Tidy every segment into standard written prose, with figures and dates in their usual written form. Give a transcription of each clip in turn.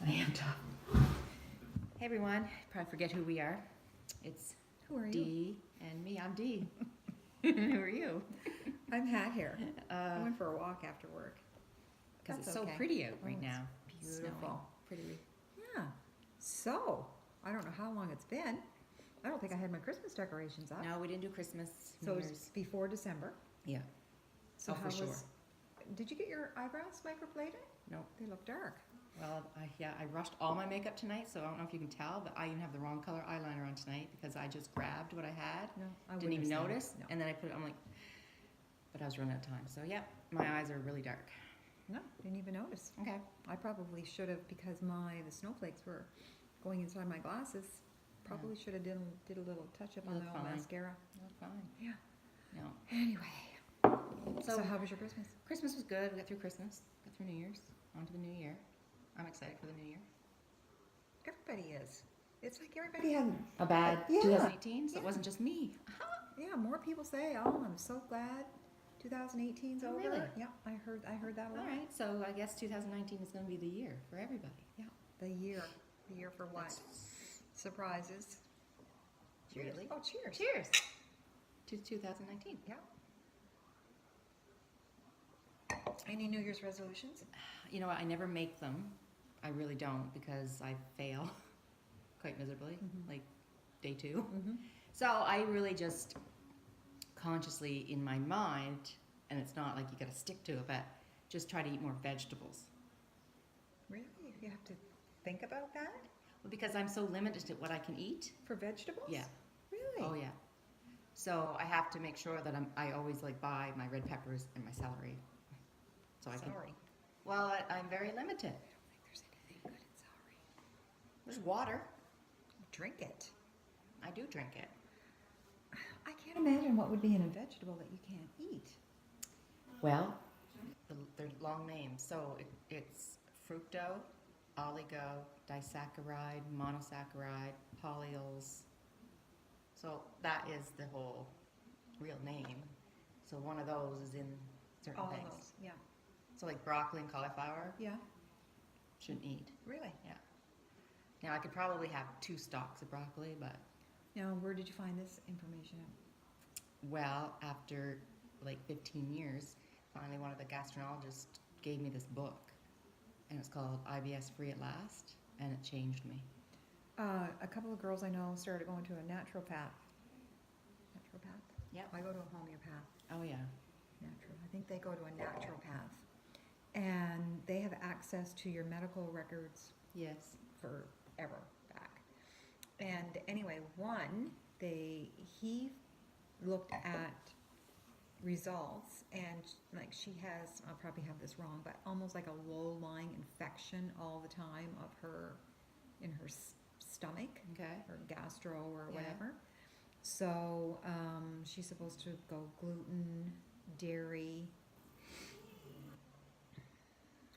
I am tough. Hey everyone, probably forget who we are. It's Who are you? Dee and me. I'm Dee. Who are you? I'm Hat here. I went for a walk after work. Because it's That's so okay. pretty out right Oh, now. it's Snowing. beautiful. Pretty. Yeah. So, I don't know how long it's been. I don't think I had my Christmas decorations up. No, we didn't do Christmas. So New it's Year's. before December. Yeah. So Oh, how for sure. Did you get your eyebrows microbladed? No. They look dark. Well, I rushed all my makeup tonight, so I don't know if you can tell, but I even have the wrong color eyeliner on tonight because I just grabbed what I had. No, I Didn't even wouldn't have notice, seen it. and then I put it. I'm like, but I was running out of time. So yeah, my eyes are really dark. No, didn't even notice. Okay. I probably should have, because the snowflakes were going inside my glasses. Probably should have did a little touch up You on look the old fine. mascara. You look fine. Yeah. No. Anyway. So So how was your Christmas? Christmas was good. We got through Christmas. Got through New Year's. On to the new year. I'm excited for the new year. Everybody is. It's like everybody had A bad Yeah. 2018, so Yeah. it wasn't just me. Yeah, more people say, "Oh, I'm so glad 2018's Oh, over." really? Yeah, I heard that a All lot. right, so I guess 2019 is going to be the year for everybody. Yeah, the year for what? Surprises. Cheers. Really? Oh, cheers. Cheers to 2019. Yeah. Any New Year's resolutions? You know what? I never make them. I really don't because I fail quite miserably, like day 2. Mm-hmm. So I really just consciously in my mind, and it's not like you got to stick to it, but just try to eat more vegetables. Really? You have to think about that Well, because I'm so limited to what I can eat. for vegetables? Yeah. Really? Oh yeah. So I have to make sure that I always like buy my red peppers and my celery. So I can. Sorry. Well, I'm very limited. I don't think there's anything good in celery. There's water. Drink it. I do drink it. I can't imagine what would be in a vegetable that you can't eat. Well, they're long names. So it's fructo, oligo, disaccharide, monosaccharide, polyols. So that is the whole real name. So one of those is in certain All of things. those. Yeah. So like broccoli and cauliflower, Yeah. shouldn't eat. Really? Now I could probably have 2 stalks of broccoli, but Now, where did you find this information at? well, after like 15 years, finally one of the gastroenterologists gave me this book, and it's called IBS Free at Last, and it changed me. A couple of girls I know started going to a naturopath. Naturopath? Yep. I go to a homeopath. Oh yeah. I think they go to a naturopath. And they have access to your medical records Yes. forever back. And anyway, he looked at results, and like she has, I'll probably have this wrong, but almost like a low-lying infection all the time in her stomach, Okay. or gastro or Yeah. whatever. So she's supposed to go gluten, dairy,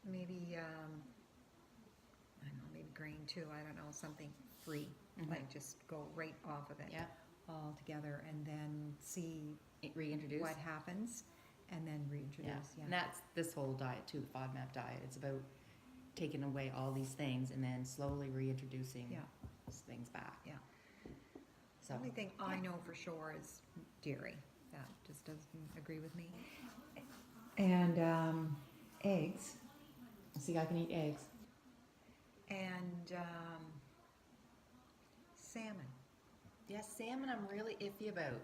maybe I don't know, maybe grain too. I don't know, something free, like just go right off of it Yeah. altogether, and then see Reintroduce. what happens, and then reintroduce. Yeah. And that's this whole diet too, the FODMAP diet. It's about taking away all these things and then slowly reintroducing Yeah. these things back. Yeah. So The only thing I know for sure is dairy. That just doesn't agree with me. And eggs. see, I can eat eggs. And salmon. Yes, salmon I'm really iffy about.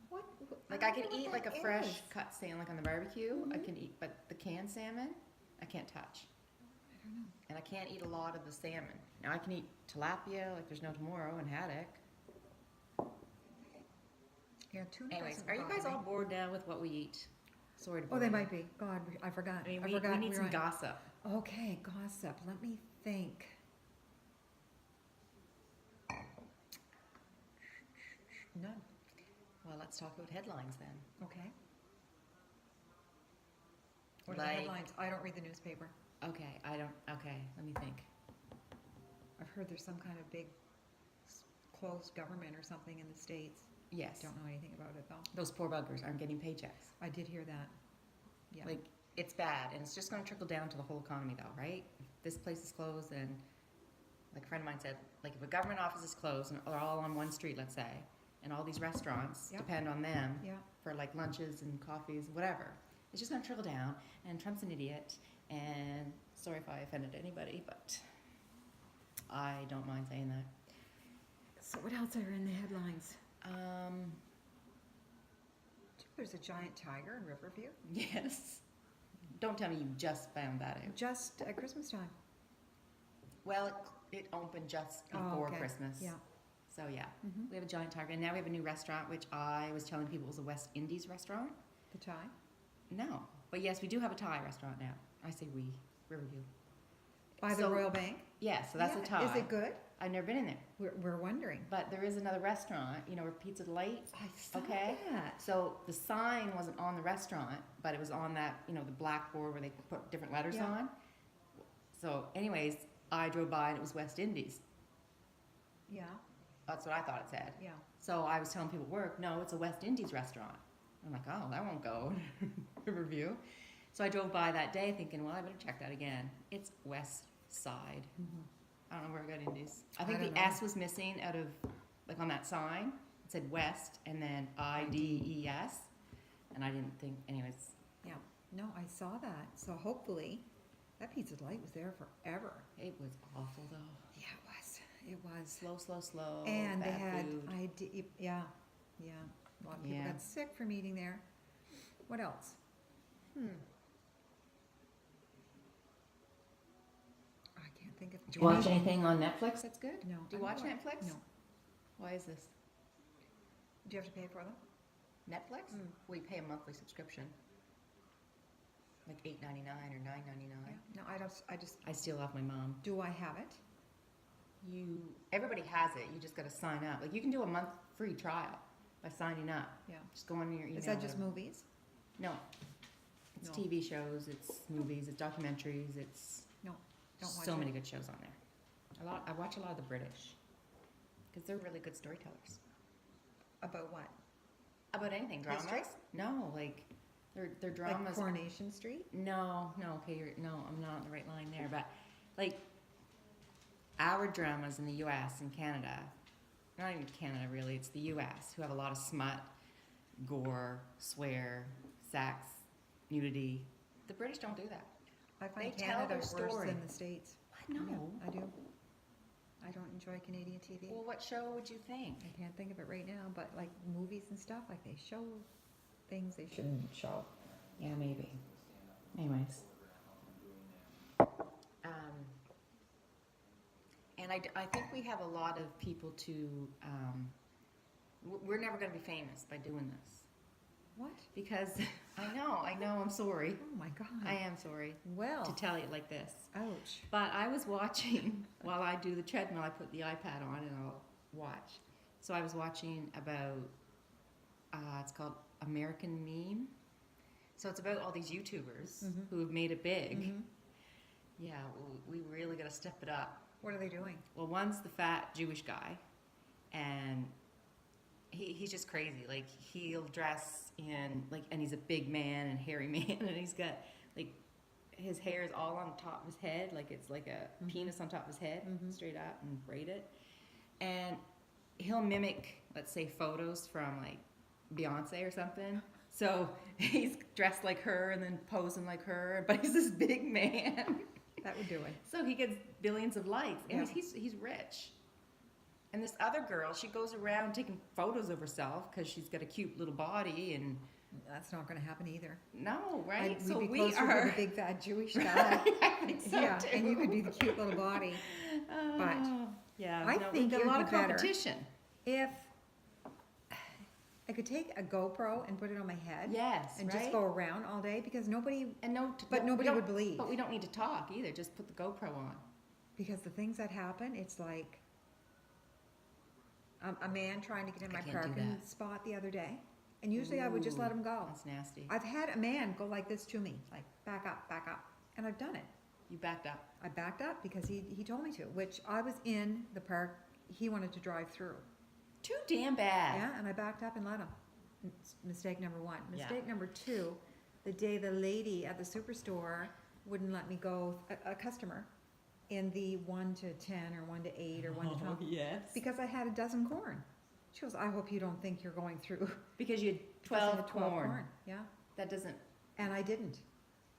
What? Like I don't can know eat what like a that fresh is. cut salmon, like on the barbecue. I Mhm. can eat, but the canned salmon, I can't touch. I don't know. And I can't eat a lot of the salmon. Now I can eat tilapia like there's no tomorrow and haddock. Yeah, tuna. Anyways, doesn't are you guys bother all me. bored now with what we eat? Sorry to bore Oh, they you. might be. God, I forgot. I mean, I we forgot need we some were on- gossip. Okay, gossip. Let me think. None. Well, let's talk about headlines then. Okay. What are Like- the headlines? I don't read the newspaper. Okay, okay, let me think. I've heard there's some kind of big closed government or something in the States. Yes. Don't know anything about it though. Those poor buggers aren't getting paychecks. I did hear that. Yeah. Like, it's bad, and it's just going to trickle down to the whole economy, though, right? If this place is closed, then like a friend of mine said, like if a government office is closed and are all on one street, let's say, and all these restaurants Yeah. depend on them Yeah. for like lunches and coffees, whatever, it's just going to trickle down. And Trump's an idiot. And sorry if I offended anybody, but I don't mind saying that. So what else are in the headlines? Um, There's a giant tiger in Riverview. yes. Don't tell me you just found that out. Just at Christmas time. Well, it opened just Oh, before okay. Christmas. Yeah. So yeah, Mm-hmm. we have a giant tiger, and now we have a new restaurant, which I was telling people was a West Indies restaurant. The Thai. No, but yes, we do have a Thai restaurant now. I say we, Riverview. By the So- Royal Bank. Yeah, so that's Yeah. a Thai. Is it good? I've never been in there, We're wondering. but there is another restaurant, you know, where Pizza Delight. I saw Okay. that. So the sign wasn't on the restaurant, but it was on that, you know, the blackboard where they put different letters Yeah. on. So anyways, I drove by and it was West Indies. Yeah. That's what I thought it said. Yeah. So I was telling people at work, no, it's a West Indies restaurant. I'm like, oh, that won't go. Riverview. So I drove by that day thinking, well, I better check that again. It's West Side. Mm-hmm. I don't know where I got Indies. I think don't the know. S was missing out of, like on that sign. It said West and then IDES. And I didn't think, anyways. Yeah. No, I saw that. So hopefully, that Pizza Delight was there forever. It was awful though. Yeah, it was. It was. Slow. And they bad had, food. yeah. A lot of people Yeah. got sick from eating there. What else? I can't think of. Do you watch anything on Netflix that's good? No. Do you I watch don't Netflix? No. Why is this? Do you have to pay for them? Netflix? Mm. We pay a monthly subscription. Like $8.99 or $9.99. Yeah. No, I don't. I just. I steal off my mom. Do I have it? Everybody has it. You just got to sign up. Like you can do a month free trial by signing up. Yeah. Just go on your email. Is that just whatever. movies? No. It's No. TV shows. It's movies. It's documentaries. It's No. Don't watch so it. many good shows on there. I watch a lot of the British because they're really good storytellers. About what? About anything. Dramas? History? No, like they're Like dramas. Coronation Street? No, okay, no, I'm not on the right line there, but like our dramas in the US and Canada, not even Canada really, it's the US, who have a lot of smut, gore, swear, sex, nudity. The British don't do that. I find They tell Canada their worse story. than the States. What? No. Yeah, I do. I don't enjoy Canadian TV. Well, what show would you think? I can't think of it right now, but like movies and stuff, like they show things they shouldn't show. Yeah, maybe. Anyways. And I think we have a lot of people to, we're never going to be famous by doing this. What? Because, I know, I'm sorry. Oh my God. I am sorry Well, to tell you like this. ouch. But I was watching, while I do the treadmill, I put the iPad on and I'll watch. So I was watching about, it's called American Meme. So it's about all these YouTubers Mhm. who have made it big. Mhm. Yeah, we really got to step it up. What are they doing? Well, one's the fat Jewish guy, and he's just crazy. Like he'll dress in like, and he's a big man and hairy man, and he's got like his hair is all on top of his head, like it's like a Mhm. penis on top of his head, Mhm. straight up, and braid it. And he'll mimic, let's say, photos from like Beyonce or something. So he's dressed like her and then posing like her, but he's this big man. That would do it. So he gets billions of likes. And Yeah. he's rich. And this other girl, she goes around taking photos of herself because she's got a cute little body and That's not going to happen either. no, right? We'd So be we closer are. to the big fat Jewish guy. Right, I think so Yeah, too. and you would be the cute little body. Oh, yeah, I no, think there's it a lot would of be better. competition. If I could take a GoPro and put it on my head Yes, and right? just go around all day, because nobody, And but we nobody don't- would believe. But we don't need to talk either. Just put the GoPro on. Because the things that happen, it's like a man trying to get in I my can't do parking that. spot the other day, and usually I would just let him go. That's nasty. I've had a man go like this to me, like back up, and I've done it. You backed up. I backed up because he told me to, which I was in the park, he wanted to drive through. Too damn bad. Yeah, and I backed up and let him. Mistake number one. Yeah. Mistake number two, the day the lady at the superstore wouldn't let me go, a customer in the 1 to 10 or 1 to 8 or 1 to 12 yes. because I had a dozen corn. She goes, I hope you don't think you're going through Because you had because I 12, had corn. Yeah, That doesn't, and I didn't.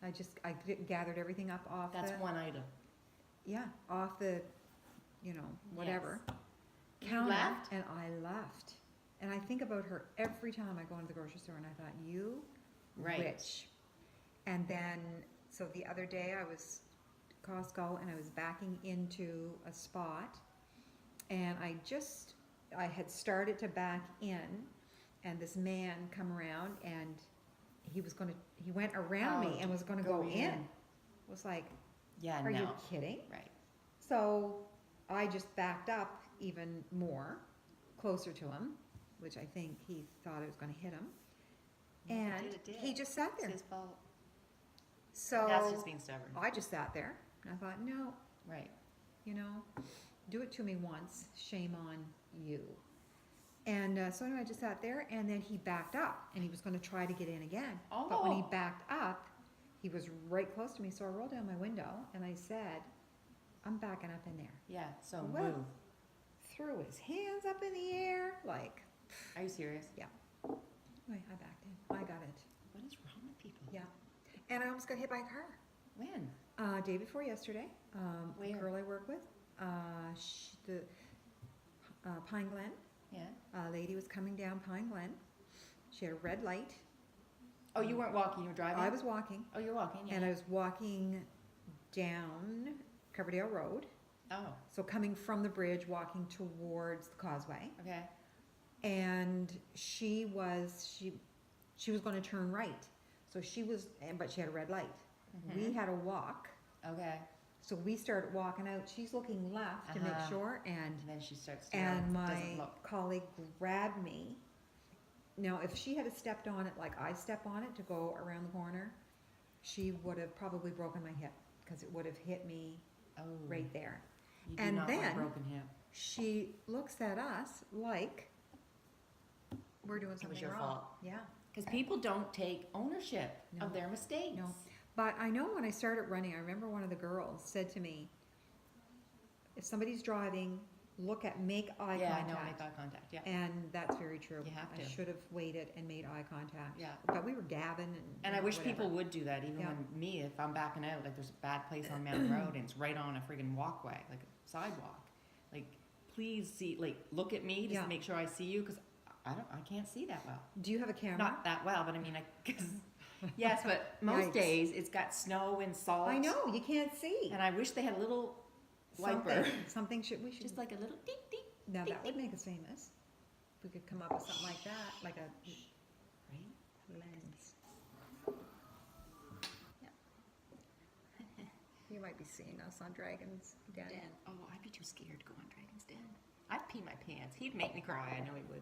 I gathered everything up off that's the, one item. yeah, off the, you know, whatever. You Counter, left? and I left. And I think about her every time I go into the grocery store, and I thought, you Right. witch. And then, so the other day I was Costco and I was backing into a spot, and I had started to back in, and this man come around, and he went around me and was gonna go in. It was like, Yeah, are no. you kidding? Right. So I just backed up even more, closer to him, which I think he thought I was gonna hit him. And It did. he just sat It's there. his fault. So That's just being stubborn. I just sat there, and I thought, no, Right. you know, do it to me once, shame on you. And so anyway, I just sat there, and then he backed up, and he was gonna try to get in again. But when he Oh. backed up, he was right close to me, so I rolled down my window, and I said, I'm backing up in there. Yeah, so Well, move. Threw his hands up in the air, like, Are you serious? anyway, I backed in. I got it. What is wrong with people? Yeah. And I almost got hit by a car. When? Day before yesterday, a Where? girl I work with, the Pine Glen, Yeah. a lady was coming down Pine Glen. She had a red light. Oh, you weren't walking, you were driving? I was walking, Oh, you're walking, yeah. and I was walking down Coverdale Road. Oh, So coming from the bridge, walking towards the causeway, okay. and she was going to turn right. So but she had a red light. We Mhm. had to walk. Okay. So we started walking out. She's looking left to make Uh-huh. sure, And then she starts to and doesn't my look. colleague grabbed me. Now, if she had stepped on it like I step on it to go around the corner, she would have probably broken my hip because it would have hit me Oh. right there. You do and not want a then- broken hip. She looks at us like we're doing It something was your wrong. fault. Yeah. Because people don't take ownership No. of their mistakes. No. But I know when I started running, I remember one of the girls said to me, if somebody's driving, make eye Yeah, I contact. know, make eye contact, yeah. And that's very true. You have I to. should have waited and made eye contact. Yeah. But we were gabbing And I wish whatever. people would do that, even Yeah. when me, if I'm backing out, like there's a bad place on Mountain Road and it's right on a friggin' walkway, like a sidewalk. Like, please look at me just Yeah. to make sure I see you, because I can't see that well. Do you have a camera? Not that well, but I mean, yes, but most Yikes. days it's got snow and salt. I know, you can't see. And I wish they had a little wiper. Something we should. Just like a little ding ding, now ding, that would ding. make us famous. If we could come up with something like that, like a Right? lens. You might be seeing us on Dragon's Den. Den. Oh, I'd be too scared to go on Dragon's Den. I'd pee my pants. He'd make me cry. I know he would.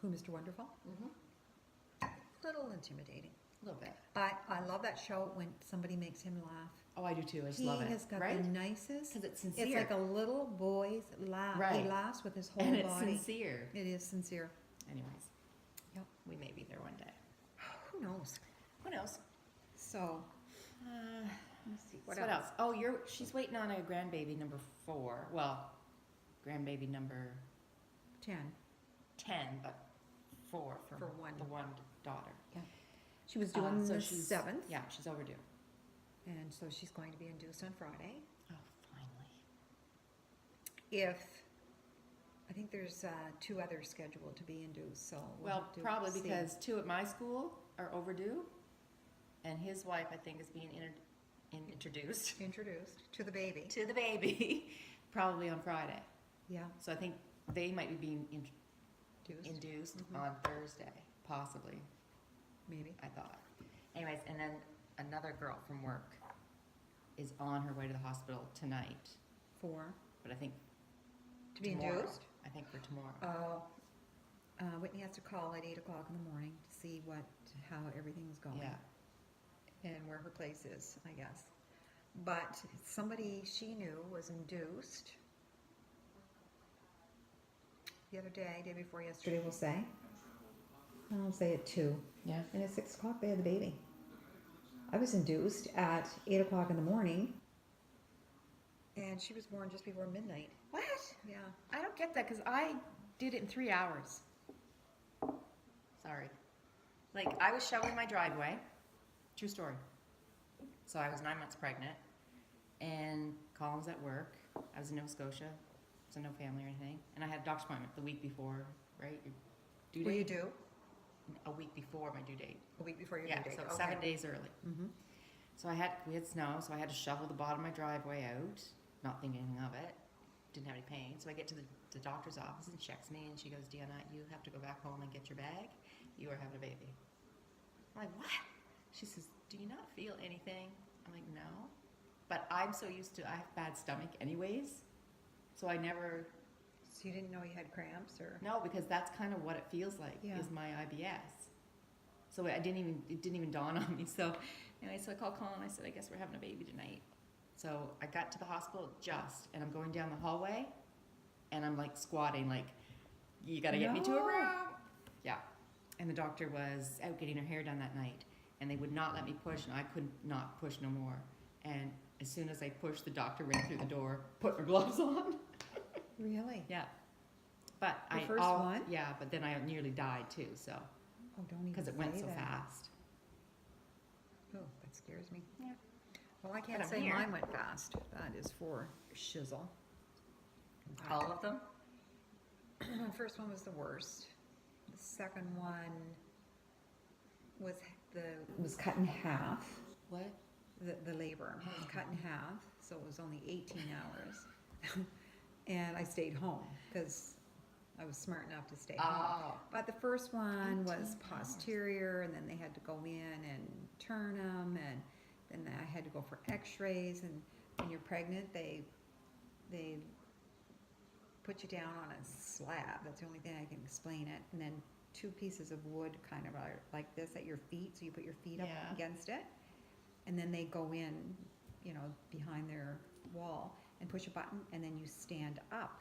Who, Mr. Wonderful? Mm-hmm. Little intimidating. A little bit. But I love that show when somebody makes him laugh. Oh, I do too. I just He love it. has got right? the nicest. Because it's sincere. It's like a little boy's laugh. Right. He laughs with his whole and it's body. sincere. It is sincere. Anyways. Yep. We may be there one day. Who knows? Who knows? So, Let's see. What What else? Oh, she's waiting on a grandbaby number 4. Well, grandbaby number 10. 10, but 4 for one. the one daughter. She was doing So the she's 7th, Yeah, she's overdue. and so she's going to be induced on Friday. Oh, finally. I think there's 2 others scheduled to be induced, so we'll Well, have to probably see. because 2 at my school are overdue, and his wife, I think, is being introduced Introduced to the baby. to the baby probably on Friday. Yeah, So I think they might be being induced, induced Mhm. on Thursday, possibly, maybe. I thought. Anyways, and then another girl from work is on her way to the hospital tonight, 4. but I think To be tomorrow. induced? I think for tomorrow. Whitney has to call at 8 o'clock in the morning to see how everything's going. Yeah. And where her place is, I guess. But somebody she knew was induced the other day before yesterday, we'll say. I'll say at 2. Yeah. And at 6 o'clock they had the baby. I was induced at 8 o'clock in the morning. And she was born just before midnight. What? Yeah. I don't get that because I did it in 3 hours. Sorry. Like, I was shoveling my driveway. True story. So I was 9 months pregnant, and Colin was at work. I was in Nova Scotia, so no family or anything. And I had a doctor's appointment the week before, right? Your due What do you date? do? A week before my due date. A week before your Yeah, due date. so Okay. 7 days early. Mm-hmm. So we had snow, so I had to shovel the bottom of my driveway out, not thinking anything of it. Didn't have any pain. So I get to the doctor's office and checks me, and she goes, Deanna, you have to go back home and get your bag. You are having a baby. I'm like, what? She says, do you not feel anything? I'm like, no. But I'm so used to, I have bad stomach anyways. So I never, So you didn't know you had cramps or? no, because that's kind of what it feels like, Yeah. is my IBS. So it didn't even dawn on me. So anyway, so I called Colin, I said, I guess we're having a baby tonight. So I got to the hospital and I'm going down the hallway, and I'm like squatting, like, you gotta get me to a No. room. Yeah. And the doctor was out getting her hair done that night, and they would not let me push, and I could not push no more. And as soon as I pushed, the doctor ran through the door, put her gloves on. Really? Yeah. But The first one? Yeah, but then I nearly died too, so, Oh, don't even because it went say so that. fast. Oh, that scares me. Yeah. Well, I can't I'm say here. mine went fast. That is for shizzle. All of them? The first one was the worst. The second one was cut in half. What? The labor was cut in half, so it was only 18 hours. And I stayed home because I was smart enough to stay home. Oh. But the first one 18 was hours. posterior, and then they had to go in and turn them, and then I had to go for x-rays. And when you're pregnant, they put you down on a slab. That's the only thing I can explain it. And then 2 pieces of wood kind of are like this at your feet, so you put your feet up Yeah. against it. And then they go in, behind their wall and push a button, and then you stand up.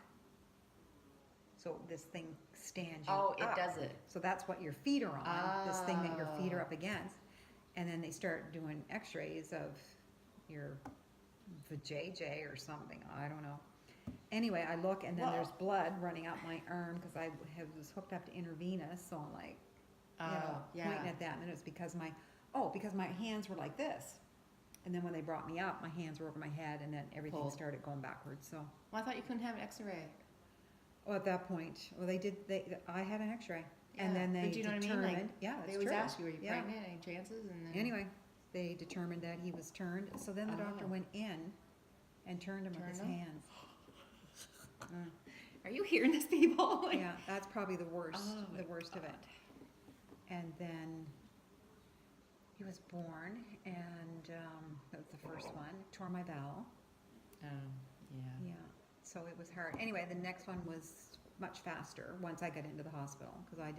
So this thing stands you Oh, up. it does it. So that's what your feet are on, this thing that your feet are Oh. up against. And then they start doing x-rays of your vajayjay or something. I don't know. Anyway, I look, and then Whoa. there's blood running up my arm because I was hooked up to intravenous. So I'm like, pointing at that. And then it was because my hands were like this. And then when they brought me up, my hands were over my head, and then everything Pulled. started going backwards. So, Well, I thought you couldn't have an X-ray. at that point, I had an x-ray. And Yeah, then they but do you know what I mean? determined, Like, yeah, They that's always true. ask you, are you Yeah. pregnant? Any chances? And then Anyway, they determined that he was turned. So then the doctor Oh. went in and turned him with his Turned him? hands. Are you hearing this, people? Like, Yeah, that's probably the worst, Oh my the worst of it. And then he was born, and that was the first one. Tore my bowel. yeah. Yeah, so it was hard. Anyway, the next one was much faster once I got into the hospital, because I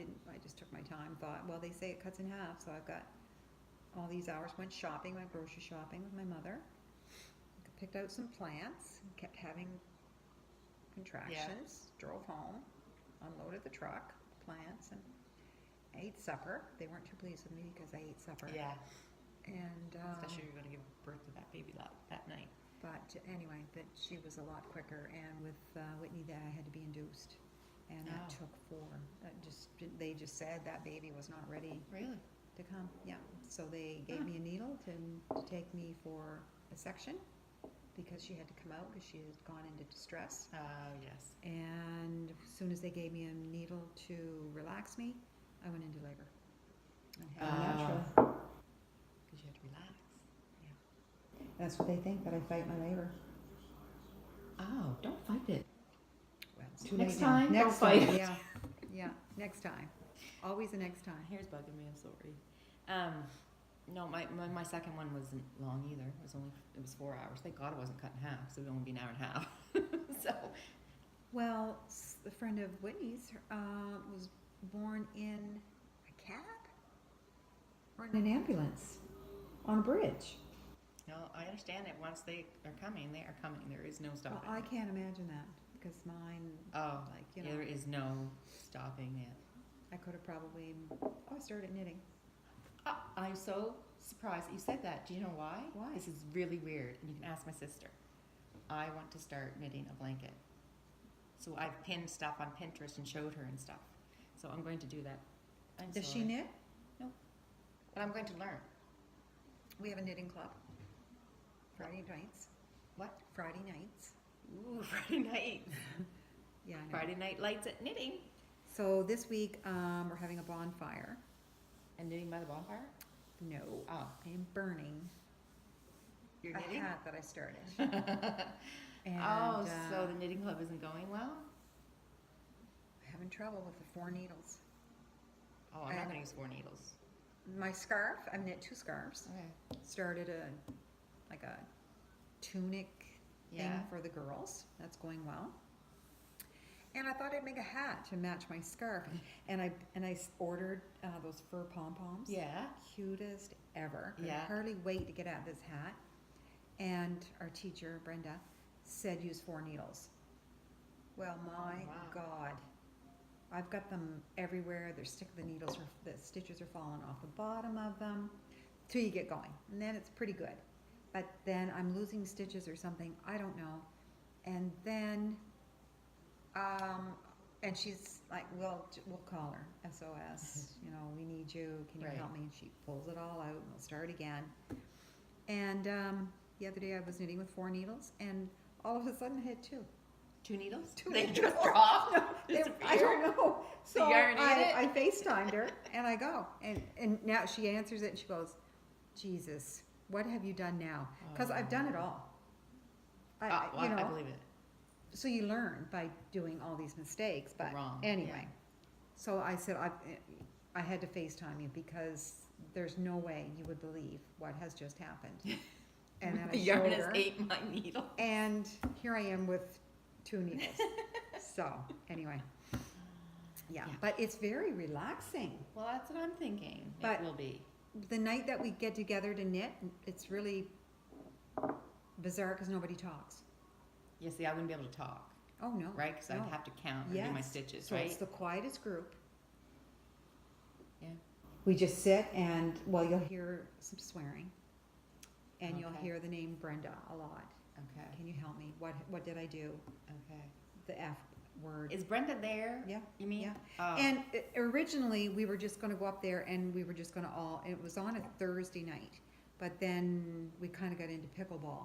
just took my time, thought, well, they say it cuts in half, so I've got all these hours, went grocery shopping with my mother, picked out some plants, kept having contractions, drove home, unloaded the truck, plants, and ate supper. They weren't too pleased with me because I ate supper. Yeah. And Especially you're going to give birth to that baby that night. but anyway, but she was a lot quicker, and with Whitney, that I had to be induced, and that Oh. took 4. They just said that baby was not ready Really? to come. Yeah, so they gave me a needle to take me for a section because she had to come out because she had gone into distress. Yes. And as soon as they gave me a needle to relax me, I went into labor. And had a natural. Because you have to relax. That's what they think, that I fight my labor. Oh, don't fight it. Well, it's too Next late now. time, Next don't fight time, it. yeah, next time. Always a next time. Here's bugging me. I'm sorry. No, my second one wasn't long either. It was 4 hours. Thank God it wasn't cut in half, so it would only be an hour and a half. So. Well, a friend of Whitney's was born in a cab or in an ambulance on a bridge. No, I understand it. Once they are coming, they are coming. There is no Well, stopping. I can't imagine that because mine, Oh, like, yeah, there is no stopping it. I could have probably. I started knitting. I'm so surprised that you said that. Do you know why? Why? This is really weird, and you can ask my sister. I want to start knitting a blanket. So I've pinned stuff on Pinterest and showed her and stuff. So I'm going to do that. Does she knit? But I'm going to learn. We have a knitting club. Friday nights. What? Friday nights. Ooh, Friday night. Yeah, I know. Friday night lights at knitting. So this week we're having a bonfire. And knitting by the bonfire? No. Oh. I'm burning You're a knitting? hat that I started. And, oh, so the knitting club isn't going well? having trouble with the 4 needles. Oh, I'm not going to use 4 needles. My scarf, I've knit 2 scarves. Okay. Started like a tunic thing Yeah. for the girls. That's going well. And I thought I'd make a hat to match my scarf. And I ordered those fur pom-poms. Yeah. Cutest ever. I Yeah. could hardly wait to get at this hat. And our teacher, Brenda, said use 4 needles. Well, my wow. God. I've got them everywhere. The needles the stitches are falling off the bottom of them till you get going. And then it's pretty good. But then I'm losing stitches or something. I don't know. And then, and she's like, well, we'll call her. SOS. You know, we need you. Can you Right. help me? And she pulls it all out and we'll start again. And the other day I was knitting with 4 needles and all of a sudden I had 2. 2 needles? 2 They needles. just dropped? I don't know. So you already did it? I FaceTimed her and I go. And now she answers it and she goes, Jesus, what have you done now? Because I've done it all. Well, you know, I believe it. so you learn by doing all these mistakes. But Wrong, anyway, yeah. so I said I had to FaceTime you because there's no way you would believe what has just happened. And then I The yarn showed has her, ate my needle. and here I am with 2 needles. So anyway, yeah, but it's very relaxing. Well, that's what I'm thinking. But- it will be. The night that we get together to knit, it's really bizarre because nobody talks. Yeah, see, I wouldn't be able to talk, Oh no, right? Because no. I'd have to count or do my stitches, So right? it's the quietest group. Yeah. We just sit and, well, you'll hear some swearing. And you'll Okay. hear the name Brenda a lot. Okay. Can you help me? What did I do? Okay. The F word. Is Brenda there? Yeah. You mean? Yeah. Oh. And originally, we were just gonna go up there and we were just gonna it was on a Thursday night. But then we kind of got into pickleball.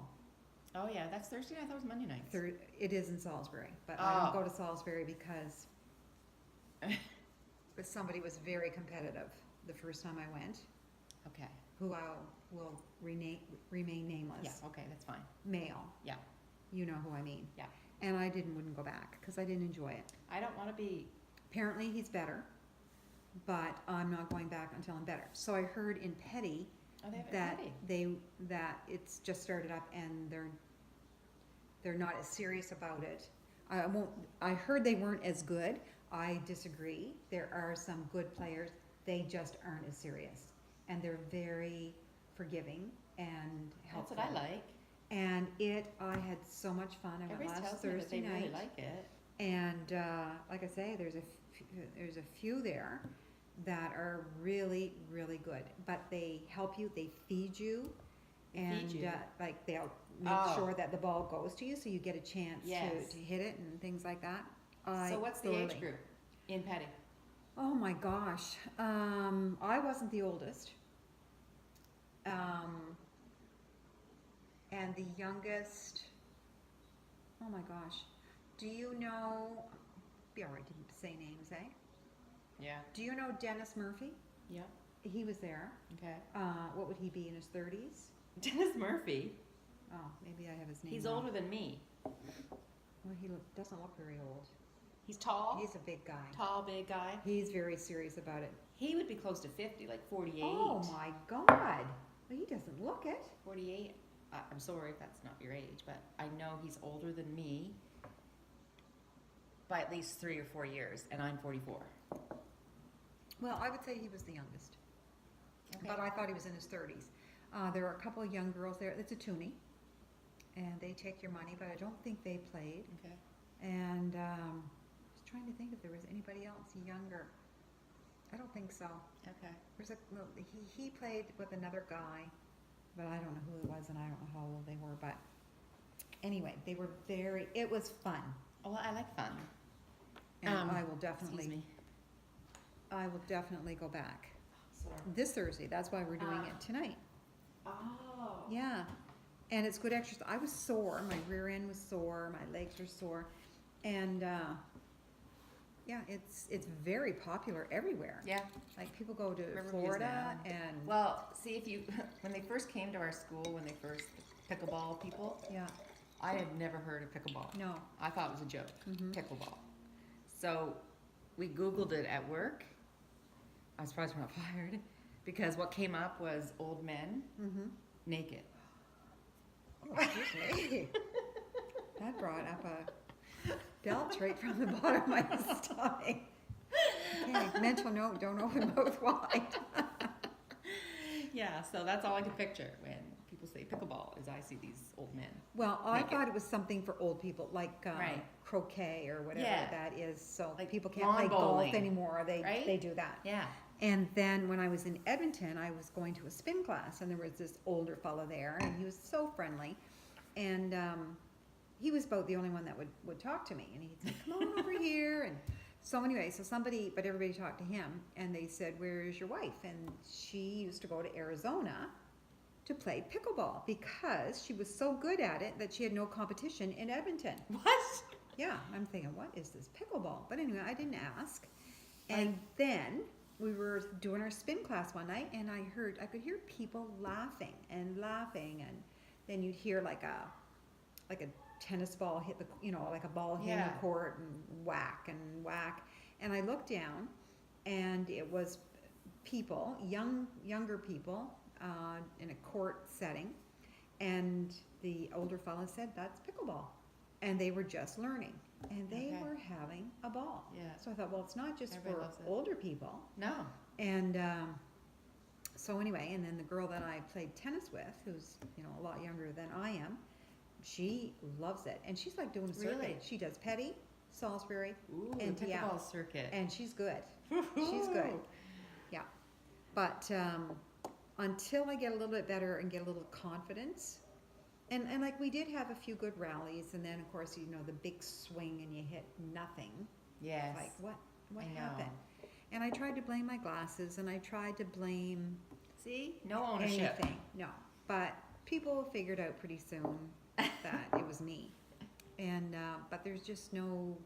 Oh, yeah, that's Thursday night. I thought it was Monday nights. It is in Salisbury, but I Oh. don't go to Salisbury because somebody was very competitive the first time I went, Okay. who I will remain nameless. Yeah, okay, that's fine. Male. Yeah. You know who I mean. Yeah. And I wouldn't go back because I didn't enjoy it. I don't want to be. Apparently he's better, but I'm not going back until I'm better. So I heard in Petty Oh, they have it that ready. that it's just started up and they're not as serious about it. I heard they weren't as good. I disagree. There are some good players. They just aren't as serious, and they're very forgiving and That's helpful. what I like. And I had so much fun. I went Everybody last tells me that Thursday they night, really like it. and like I say, there's a few there that are really, really good. But they help you. They feed you. They And feed you. like they'll make Oh. sure that the ball goes to you, so you get a chance Yes. to hit it and things like that. So what's the age group in Petty? Oh my gosh, I wasn't the oldest, and the youngest. Oh my gosh, do you know? Be all right to say names, eh? Yeah. Do you know Dennis Murphy? Yeah. He was there. Okay. What would he be, in his 30s? Dennis Murphy. Oh, maybe I have his name He's wrong. older than me. Well, doesn't look very old. He's tall. He's a big guy. Tall, big guy. He's very serious about it. He would be close to 50, like 48. Oh my God! Well, he doesn't look it. 48. I'm sorry if that's not your age, but I know he's older than me by at least 3 or 4 years, and I'm 44. Well, I would say he was the youngest, Okay. but I thought he was in his 30s. There are a couple of young girls there. It's a toonie, and they take your money, but I don't think they played. Okay. And I was trying to think if there was anybody else younger. I don't think so. Okay. He played with another guy, but I don't know who it was, and I don't know how old they were. But Anyway, it was fun. Oh, well, I like fun. And I will Excuse me. definitely go back. Sorry. This Thursday, that's why we're doing it tonight. Oh. Yeah. And it's good exercise. I was sore, my rear end was sore, my legs were sore. And, yeah, it's very popular everywhere. Yeah. Like people go to Riverview's Florida now. and, Well, see if you, when they first came to our school, when they first, pickleball people, yeah, I had never heard of pickleball. no. I thought it was a joke, Mhm. pickleball. So we Googled it at work. I was surprised we're not fired because what came up was old men Mm-hmm. naked. Oh, excuse me. That brought up a belch right from the bottom of my stomach. Okay, mental note, don't open mouth wide. Yeah, so that's all I could picture when people say pickleball is I see these old men. Well, I Naked. thought it was something for old people, like Right. croquet or whatever Yeah. that is. So Like people can't lawn play bowling, golf anymore. They right? do that. Yeah. And then when I was in Edmonton, I was going to a spin class, and there was this older fellow there, and he was so friendly, and he was about the only one that would talk to me, and he'd say, "Come on over here," and so anyway, but everybody talked to him, and they said, "Where is your wife?" And she used to go to Arizona to play pickleball because she was so good at it that she had no competition in Edmonton. What? Yeah, I'm thinking, what is this pickleball? But anyway, I didn't ask. And then we were doing our spin class one night, and I could hear people laughing, and then you'd hear like a tennis ball hit like a ball hitting Yeah. the court and whack and whack. And I looked down, and it was people, younger people, in a court setting, and the older fella said, "That's pickleball," and they were just learning, and they Okay. were having a ball. Yeah. So I thought, well, it's not just Everybody for loves it. older people. No. And so anyway, and then the girl that I played tennis with, who's a lot younger than I am, she loves it, and she's like doing a circuit. Really? She does Petty, Salisbury, Ooh, And the yeah. pickleball circuit. and she's good. She's good. Yeah, but until I get a little bit better and get a little confidence, and like we did have a few good rallies, and then of course the big swing and you hit nothing. Yes. Like what I know. happened? And I tried to blame my glasses, and I tried to blame See? No ownership. anything. No, but people figured out pretty soon that it was me, and but there's just no.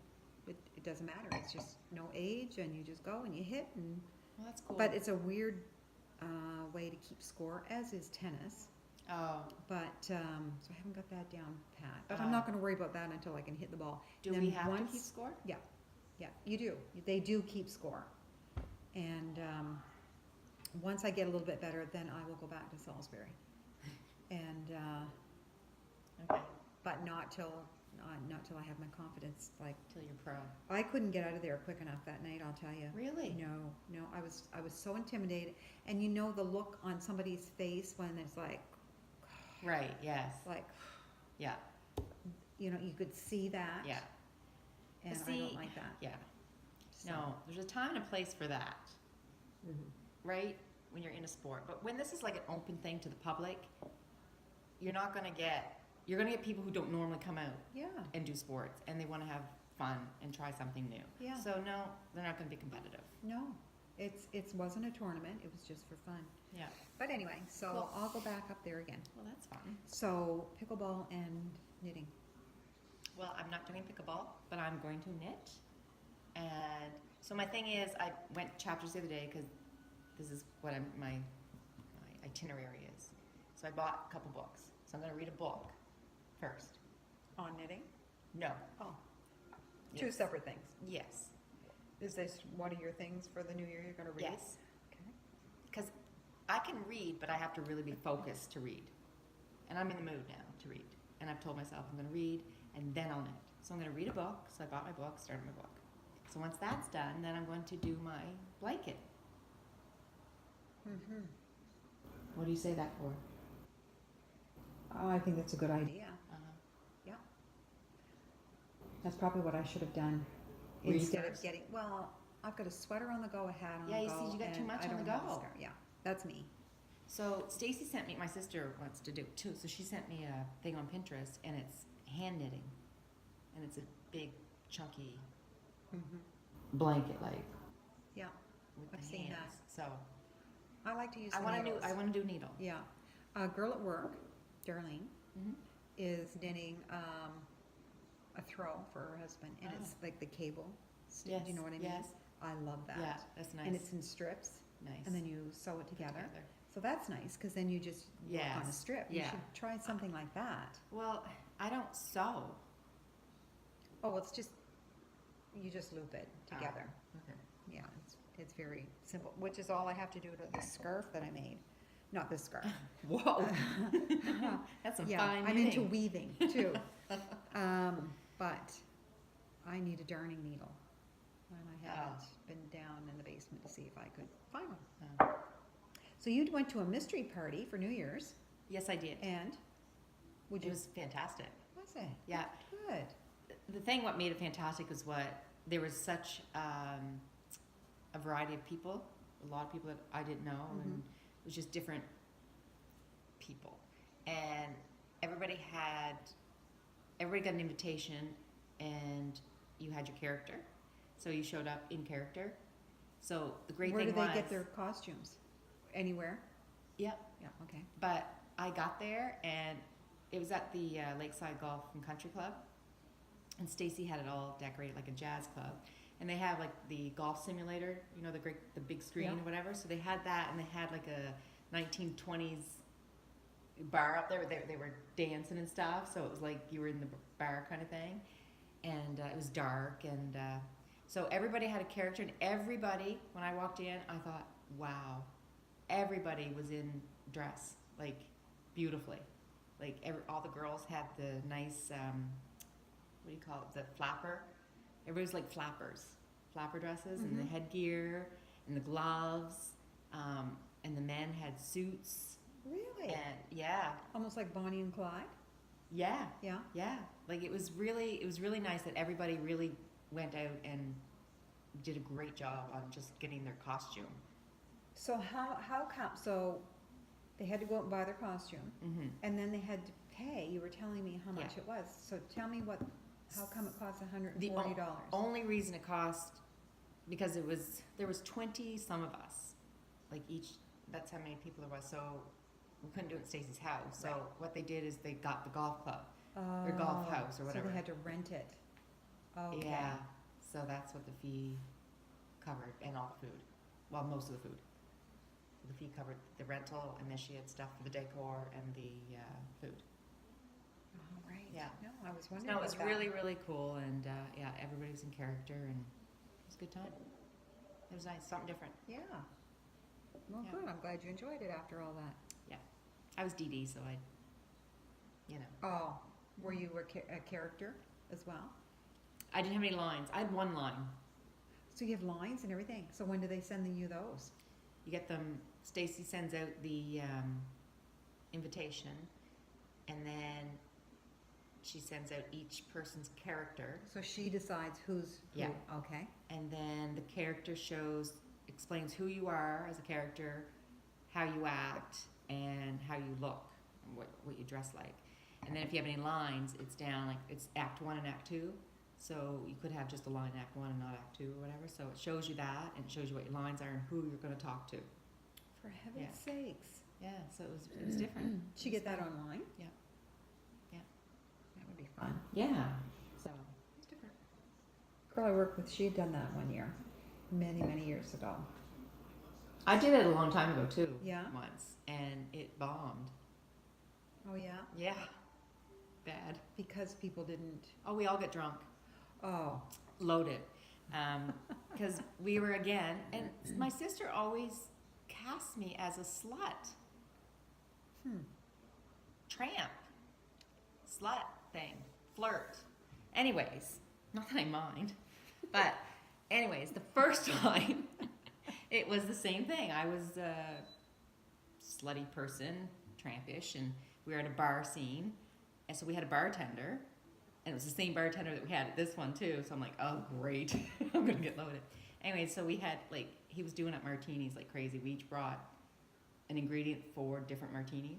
It doesn't matter. It's just no age, and you just go and you hit, and Well, that's cool. but it's a weird way to keep score, as is tennis. Oh, But so I haven't got that down pat. But I'm not going to worry about that until I can hit the ball. do Then we have once- to keep score? Yeah, you do. They do keep score, and once I get a little bit better, then I will go back to Salisbury, and Okay. but not till I have my confidence. Like Till you're pro. I couldn't get out of there quick enough that night. I'll tell you. Really? No, I was so intimidated, and the look on somebody's face when it's like, Right. Yes. Yeah. you could see that. Yeah. And I See, don't like that. Yeah. So, No, there's a time and a place for that, mhm. right? When you're in a sport. But when this is like an open thing to the public, you're going to get people who don't normally come out Yeah, and do sports, and they want to have fun and try something new. yeah. So no, they're not going to be competitive. No, it wasn't a tournament. It was just for fun. Yeah. But anyway, so Cool. I'll go back up there again. Well, that's fun. So pickleball and knitting. Well, I'm not doing pickleball, but I'm going to knit. And so my thing is, I went chapters the other day because this is what my itinerary is. So I bought a couple books. So I'm going to read a book first. On knitting? No. Oh, Yes. two separate things. Yes. Is this one of your things for the new year you're going to read? Yes. Okay. Because I can read, but I have to really be focused to read. And I'm in the mood now to read. And I've told myself I'm going to read and then I'll knit. So I'm going to read a book. So I bought my book, started my book. So once that's done, then I'm going to do my blanket. Mm-hmm. What do you say that for? Oh, I think that's a good idea. That's probably what I should have done. Read Instead of first. getting, I've got a sweater on the go, a hat on Yeah, the you go. see, you got too and much I on the don't have a go. scarf. Yeah, that's me. So Stacy sent me, my sister wants to do it too, so she sent me a thing on Pinterest, and it's hand knitting, and it's a big chunky Mhm. blanket, like Yeah, with I've the seen that. hands. So I like to use I the want to do. needles. I want to do needle. Yeah. A girl at work, Darlene, Mm-hmm. is knitting a throw for her husband, and Oh. it's like the cable. Yes. Do you know what I mean? Yes. I love that. Yeah, that's nice. And it's in strips, nice. and then you sew it Put together. So that's nice, because then you just work on a Yes. strip. You Yeah. should try something like that. Well, I don't sew. Oh, it's just, you just loop it together. Okay. Yeah, it's very simple, which is all I have to do to the scarf that I made. Not this scarf. Whoa. That's some Yeah, fine I'm knitting. into weaving too. But I need a darning needle. And I haven't been down in the basement to see if I could find one. Oh. So you went to a mystery party for New Year's, Yes, I did. and would It you? was fantastic. Was it? Yeah. Good. The thing what made it fantastic was there was such a variety of people, a lot of people that I didn't know, and Mhm. it was just different people, and everybody got an invitation, and you had your character, so you showed up in character. So the great Where thing do they was, get their costumes? Anywhere? Yep. Yeah. Okay. But I got there, and it was at the Lakeside Golf and Country Club, and Stacy had it all decorated like a jazz club, and they have like the golf simulator, you know, the big screen Yeah. or whatever. So they had that, and they had like a 1920s bar up there. Where they were dancing and stuff, so it was like you were in the bar kind of thing, and it was dark, and so everybody had a character, and everybody, when I walked in, I thought, wow, everybody was in dress, like beautifully, like all the girls had the nice what do you call it, the flapper. Everybody was like flapper dresses, and the Mhm. headgear and the gloves, and the men had suits, Really? and yeah, Almost like Bonnie and Clyde? yeah, Yeah. yeah. Like it was really nice that everybody really went out and did a great job on just getting their costume. So how come, so they had to go out and buy their costume, Mm-hmm. and then they had to pay, you were telling me how much Yeah. it was. So tell me how come it costs The $140? only reason it cost, because there was 20 some of us, like each, that's how many people there was, so we couldn't do it at Stacy's house. So Right. what they did is they got the golf club, or golf house or whatever. So they had to rent it. Okay. Yeah, so that's what the fee covered, and all the food, well, most of the food. The fee covered the rental, and then she had stuff for the decor and the food. Oh, right. Yeah. No, I was wondering No, it about was that. really cool, and yeah, everybody was in character, and it was a good time. It was nice, something different. Yeah. Well, Yeah. good. I'm glad you enjoyed it after all that. I was Dee, so I, you know, Oh, were you a character as well? I didn't have any lines. I had one line. So you have lines and everything. So when do they send you those? You get them. Stacy sends out the invitation, and then she sends out each person's character, So she decides who's who. Yeah. Okay. and then the character explains who you are as a character, how you act, and how you look, and what you dress like. And then if you have any lines, it's down, like it's Act 1 and Act 2. So you could have just a line in Act 1 and not Act 2 or whatever. So it shows you that, and it shows you what your lines are and who you're going to talk to. For heaven's sakes. Yeah, so it was different. Did you get that online? Yeah. Yeah. That would be fun. Yeah. So it's different. Girl I worked with, she had done that one year. Many years ago. I did it a long time ago too. Yeah? Once, and it bombed. Oh, yeah? Yeah. Bad. Because people didn't. Oh, we all get drunk. Oh. Loaded. Because we were again, and my sister always cast me as a slut. Tramp. Slut thing. Flirt. Anyways, not that I mind. But anyways, the first time, it was the same thing. I was a slutty person, trampish, and we were at a bar scene. And so we had a bartender, and it was the same bartender that we had at this one too. So I'm like, oh great, I'm gonna get loaded. Anyway, so we had he was doing up martinis like crazy. We each brought an ingredient for different martinis.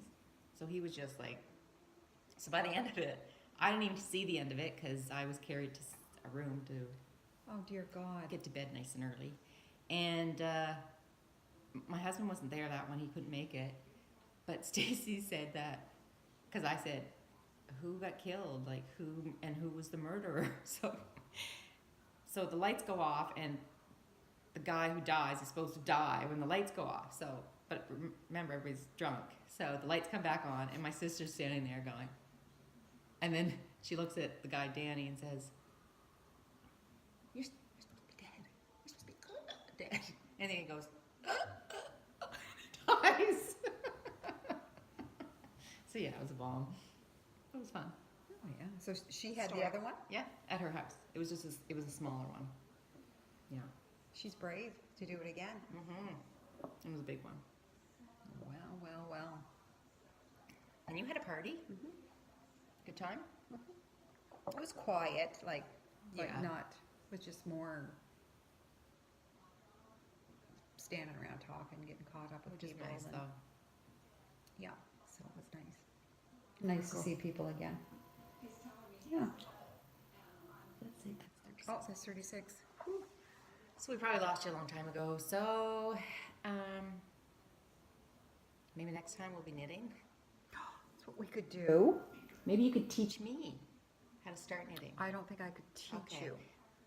So he was just like, so by the end of it, I didn't even see the end of it because I was carried to a room to Oh, dear God. get to bed nice and early. And my husband wasn't there that one. He couldn't make it. But Stacy said that, because I said, who got killed? Like, who was the murderer? So the lights go off, and the guy who dies is supposed to die when the lights go off. So, but remember, everybody's drunk. So the lights come back on, and my sister's standing there going, and then she looks at the guy, Danny, and says, you're supposed to be dead. You're supposed to be dead. And then he goes, dies. So yeah, it was a bomb. It was fun. Oh, yeah. So she had Story. the other one? Yeah, at her house. It was just it was a smaller one. Yeah. She's brave to do it again. Mhm. It was a big one. Well, well, well. And you had a party? Mhm. Good time? It was quiet, like Yeah. not, it was just more standing around talking, getting caught up with Which is people. nice and- though. Yeah, so it was nice. Nice to see people again. Yeah. Let's see. Oh, that's 36. So we probably lost you a long time ago. So maybe next time we'll be knitting. That's what we could do. Maybe you could teach me how to start knitting. I don't think I could teach Okay. you.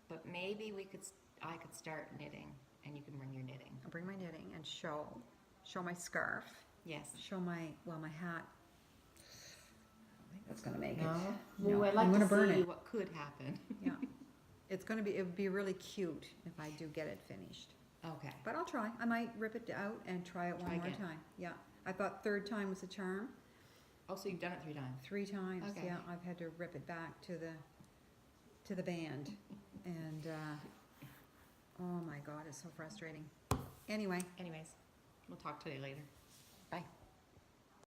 But maybe I could start knitting and you can bring your knitting. I'll bring my knitting and show my scarf, Yes. show my hat. I don't think that's gonna make No. it. Ooh, I'd like I'm to gonna burn see it. what could happen. Yeah, it would be really cute if I do get it finished. Okay. But I'll try. I might rip it out and try it one Try more again. time. Yeah, I thought third time was a charm. Oh, so you've done it 3 times. 3 times. Okay. Yeah, I've had to rip it back to the band, and oh my God, it's so frustrating. Anyway. Anyways, we'll talk to you later. Bye.